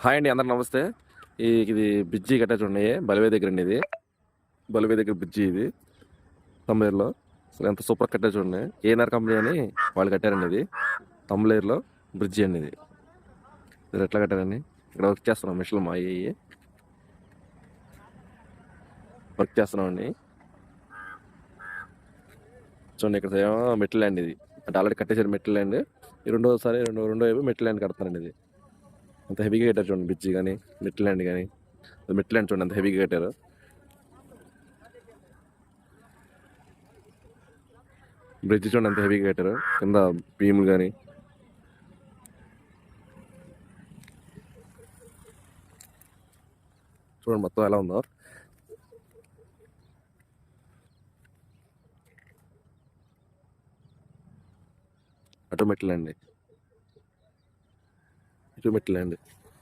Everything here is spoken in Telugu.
హాయ్ అండి, అందరు నమస్తే. ఇది బ్రిడ్జి కట్టా చూడండి, బలివే దగ్గర అండి. ఇది బలివే దగ్గర బ్రిడ్జి, ఇది తమ్లేరులో. అసలు ఎంత సూపర్ కట్టా చూడండి. ఏఎన్ఆర్ కంపెనీ అని వాళ్ళు కట్టారండి. ఇది తమ్లేరులో బ్రిడ్జి అండి. ఇది ఎట్లా కట్టారండి? ఇక్కడ వర్క్ చేస్తున్నాం, మిషన్లు మా అయ్యి వర్క్ చేస్తున్నామండి. చూడండి, ఇక్కడ ఏమో మెట్ల ల్యాండ్. ఇది అంటే ఆల్రెడీ కట్టేసారు మెట్ల ల్యాండ్. ఈ రెండో వైపు మెట్ల ల్యాండ్ కడతారండి. ఇది అంత హెవీగా కట్టారు చూడండి, బ్రిడ్జి కానీ మెట్ల ల్యాండ్ కానీ. మెట్ల ల్యాండ్ చూడండి, అంత హెవీగా కట్టారు. బ్రిడ్జ్ చూడండి, అంత హెవీగా కట్టారు. కింద భీములు కానీ చూడండి మొత్తం ఎలా ఉందో. అటు మెట్ల ల్యాండ్, ఇటు మెట్ల ల్యాండ్.